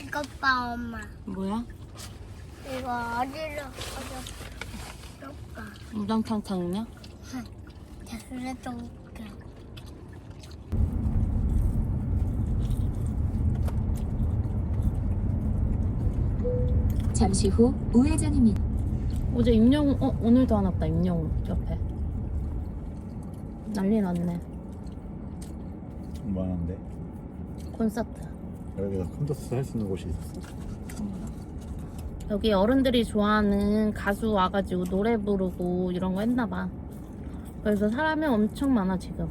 이것 봐, 엄마. 뭐야? 이거 어디로 쏠까? 우당탕탕이냐? 자, 그래도 웃겨. 잠시 후 우회전입니다. 어제 임영웅, 오늘도 하나 없다, 임영웅 옆에. 난리 났네. 많은데 콘서트. 여기가 콘서트 할 수 있는 곳이 있었어. 여기 어른들이 좋아하는 가수 와가지고 노래 부르고 이런 거 했나봐. 그래서 사람이 엄청 많아 지금.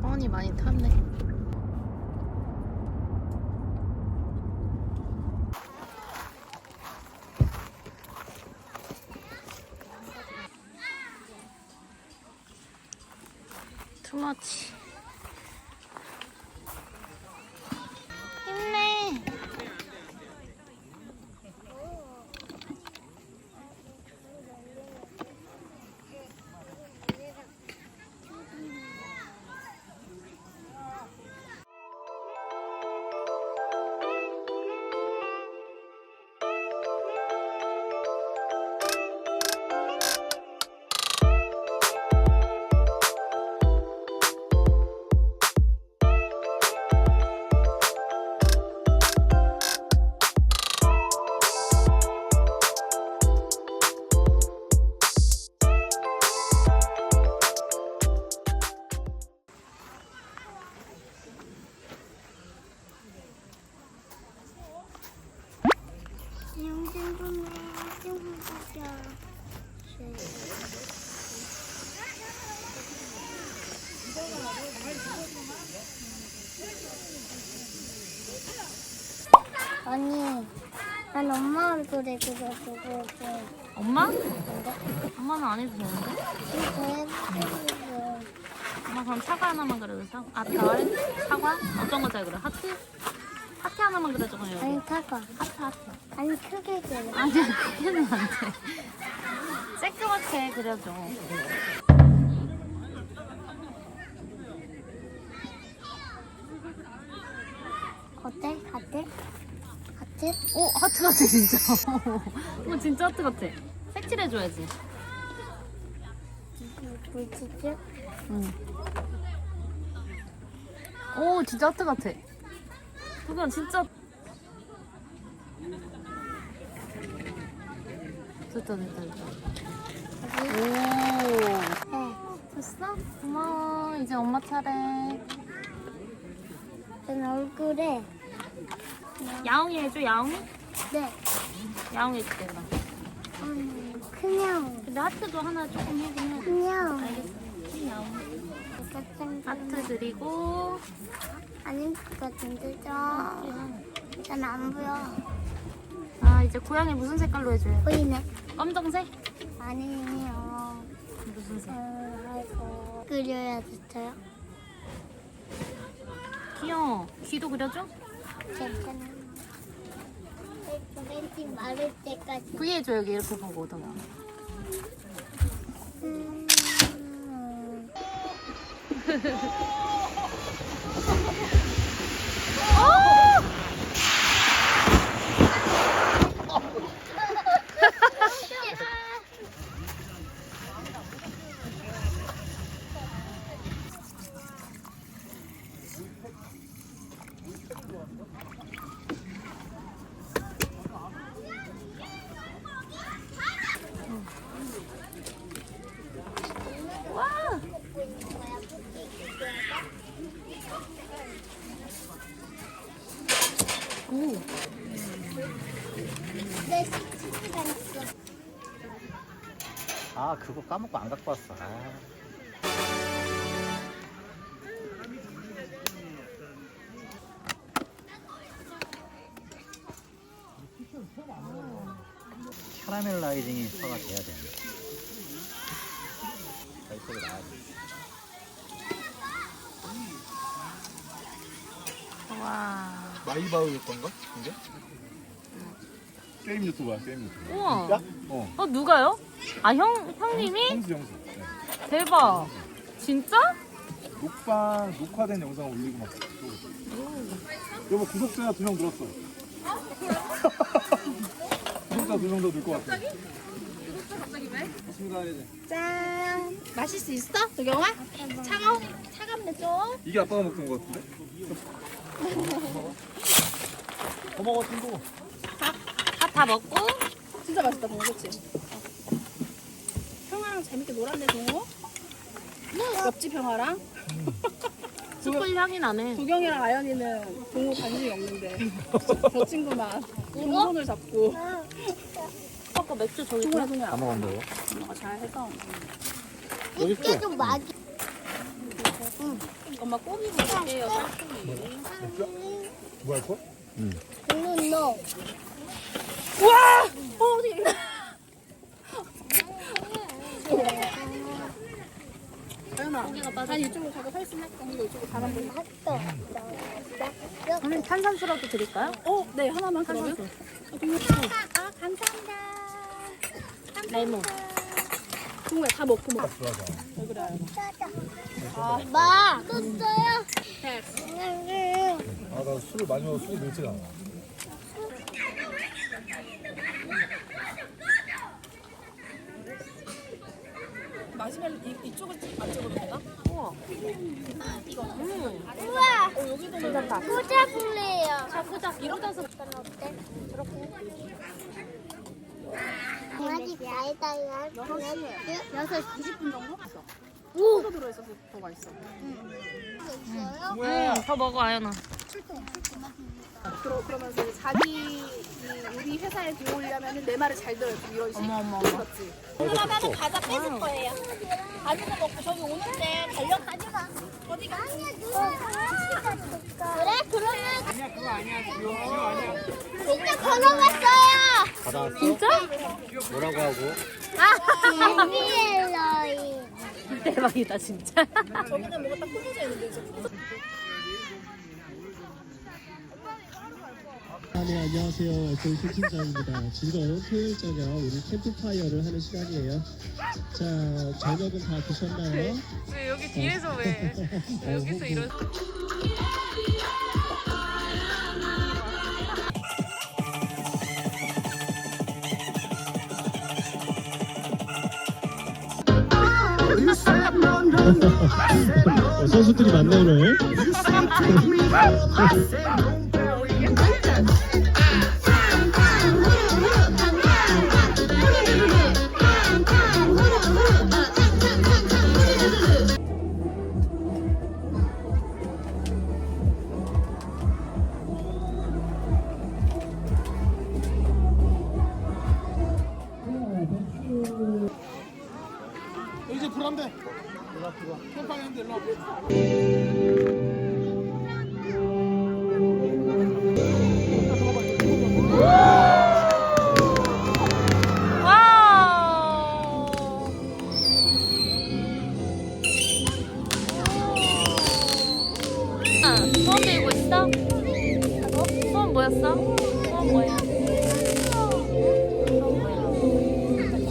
뻔히 많이 탔네. 투머치. 힘내. 영진분의 영진분이야. 언니, 난 엄마 얼굴에 그려주고 엄마? 엄마는 안 해도 되는데? 그래서 엄마 그럼 사과 하나만 그려도 별? 사과? 어떤 거 잘 그려? 하트? 하트 하나만 그려줘 그럼 여기. 아니 사과. 하트. 아니 크게 그려. 아니야 그게는 안 돼. 쬐끄맣게 그려줘. 어때? 같아? 같아? 오 하트 같아 진짜. 진짜 하트 같아. 색칠해줘야지. 물티슈? 응. 오 진짜 하트 같아. 그건 진짜. 됐다. 오. 네. 됐어? 고마워. 이제 엄마 차례. 전 얼굴에 야옹이 해줘 야옹이? 네. 야옹이 해줄게 그럼. 그냥 근데 하트도 하나 조금 해주면. 그냥 알겠어. 야옹이. 하트 하트 그리고. 아닌 것 같은데 전안 보여. 아 이제 고양이 무슨 색깔로 해줘요? 보이네. 검정색? 아니에요. 무슨 색? 아이고 그려야 됐어요. 귀여워. 귀도 그려줘? 괜찮아. 왠지 마를 때까지. V 해줘 여기 이렇게 보고 동아. 오. 내 시간 있어. 아 그거 까먹고 안 갖고 왔어. 아. 캐러멜라이징이 서가 돼야 되는데. 이쪽에 나와야 돼. 와. 마이바우일 건가? 이게? 게임 유튜버야, 게임 유튜버. 우와. 어. 누가요? 아, 형님이? 형수. 네. 대박. 진짜? 녹화된 영상 올리고 막. 여보 구독자 2명 늘었어. 구독자 2명 더 늘 것 같아. 구독자 갑자기 왜? 맞습니다, 이제. 짠. 마실 수 있어? 도경아? 차갑네 좀. 이게 아빠가 먹던 것 같은데? 더 먹어, 친구. 다 먹고. 진짜 맛있다 동호 그치? 형아랑 재밌게 놀았네 동호. 옆집 형아랑 숯불 향이 나네. 도경이랑 아연이는 동호 관심이 없는데 저 친구만 동선을 잡고 아까 맥주 저기 동호야 있네. 동호야 다 먹었는데요? 엄마가 잘해서 여기 이게 있어. 좀 많이. 엄마 꼬비 볼게요. 뭐 할 거야? 너. 우와! 어디? 아연아 아니 이쪽으로 가고 팔순 할까? 이거 이쪽으로 가면 돼. 저는 탄산수라도 드릴까요? 네 하나만 그러면 감사합니다. 레몬. 동호야 다 먹고 먹어 좋아져. 왜 그래 아연아 마. 떴어요? 아, 나 술을 많이 먹어서 술이 늘지가 않아. 마시멜로 이쪽을 안 찍어도 되나? 우와. 여기도 괜찮다. 꽂아볼래요. 자, 꽂아. 이러면서 어때? 이렇게. 강아지 사이다야. 6시 20분 정도? 있어. 오. 또 들어있어서 더 맛있어. 있어요? 더 먹어, 아연아. 그러면서 이제 자기 우리 회사에 들어오려면 내 말을 잘 들어야 돼. 이런 식으로. 어머. 그렇지. 하나는 과자 뺏을 거예요. 가지고 먹고 저기 오는데 달려가지 마. 어디가? 그래? 그러면 아니야 그거 아니야. 진짜 걸어갔어요. 받아왔어? 진짜? 뭐라고 하고? 에비엘러이. 대박이다, 진짜. 저기는 뭐가 딱 꽂혀져 있는데 지금. 네, 안녕하세요. 저희 팀장입니다. 즐거운 토요일 저녁 우리 캠프파이어를 하는 시간이에요. 자, 저녁은 다 드셨나요? 왜 여기 뒤에서 왜? 여기서 이런. 선수들이 많네 오늘. 이제 불안돼. 캠팡이 한대 일로 와. 와우. 소원 들고 있어? 소원 뭐였어? 소원 뭐야?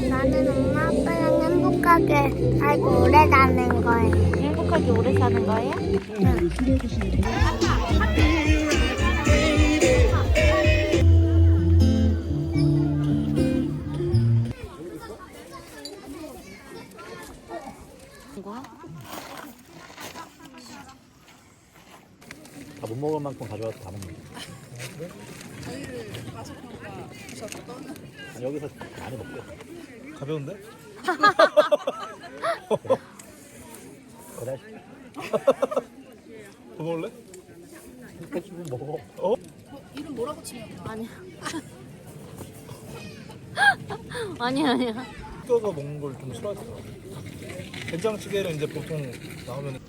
나는 엄마 아빠랑 행복하게 살고 오래 사는 거예요. 행복하게 오래 사는 거예요? 이거? 다 못 먹을 만큼 가져와서 다 먹는 거야. 저희를 마셔평가 주셨던 아니, 여기서 많이 먹게. 가벼운데? 그래. 더 먹을래? 해주면 먹어. 어? 이름 뭐라고 치면 아니야. 아니야. 뜯어서 먹는 걸 좀 싫어하잖아. 된장찌개는 이제 보통 나오면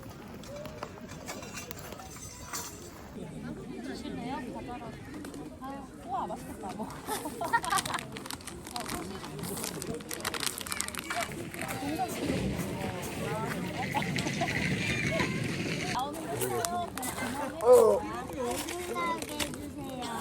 우와 맛있겠다 뭐. 행복하게 해주세요.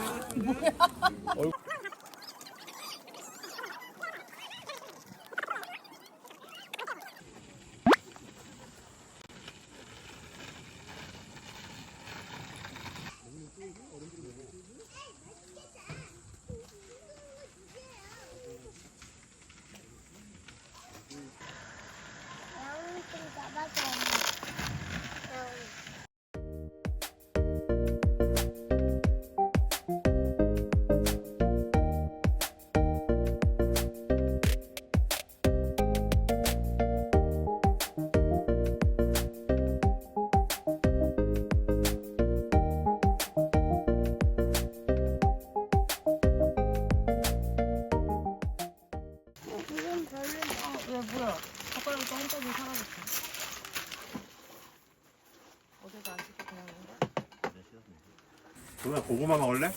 누나 고구마 먹을래?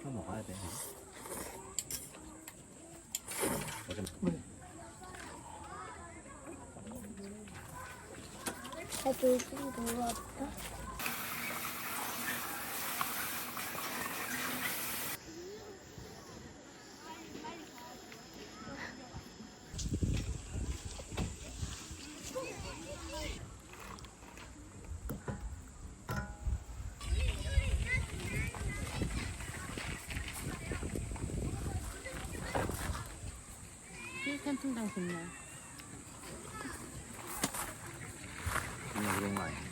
또 먹어야 돼. 나도 좀 놀았다. 캠핑장 좋네. 그냥 그런 거 아니야.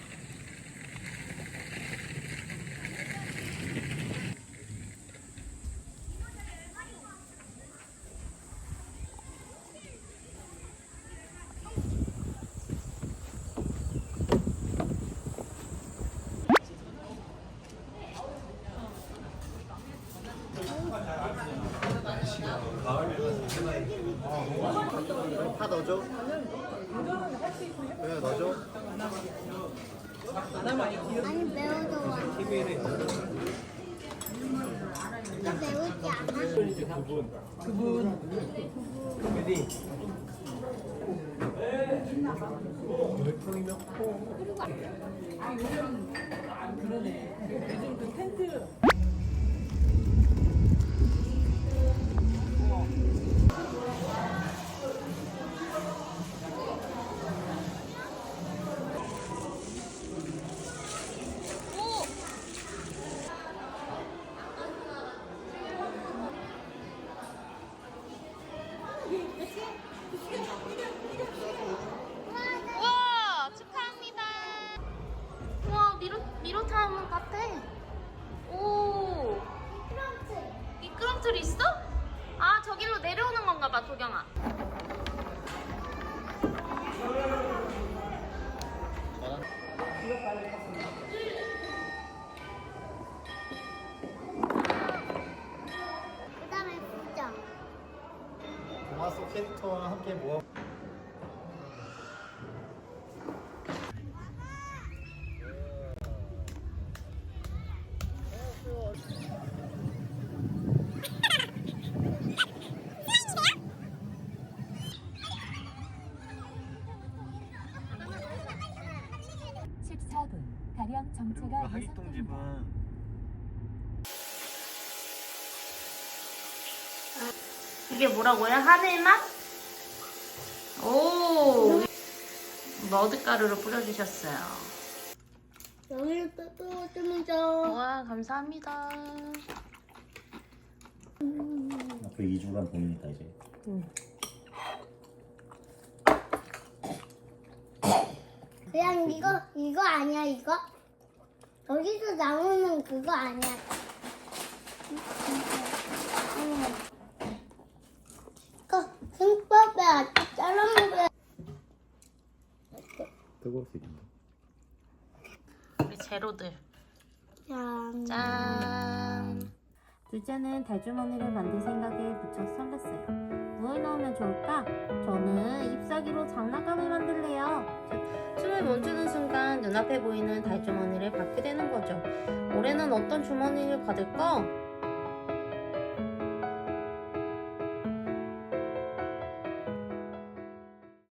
파 넣어줘. 왜 넣어줘? 아니 매워도 와. TV를 이거 매우지 않아? 메리. 우와, 축하합니다. 우와, 미로타운 같아. 오, 미끄럼틀 있어? 아, 저길로 내려오는 건가 봐, 도경아. 그다음에 부정. 동화 속 캐릭터와 함께 모아. 가량 정체가 하객동집은 이게 뭐라고요? 하늘맛? 오, 머드가루를 뿌려주셨어요. 여기를 또 뜨면서. 와, 감사합니다. 앞으로 2주간 보이니까 이제. 그냥 이거 아니야 이거? 여기서 나오는 그거 아니야? 이거 김밥에 잘라 먹어야. 뜨거울 수 있는데. 우리 제로들. 짠. 짠. 둘째는 달주머니를 만들 생각에 무척 설렜어요. 뭘 넣으면 좋을까? 저는 잎사귀로 장난감을 만들래요. 춤을 멈추는 순간 눈앞에 보이는 달주머니를 받게 되는 거죠. 올해는 어떤 주머니를 받을까?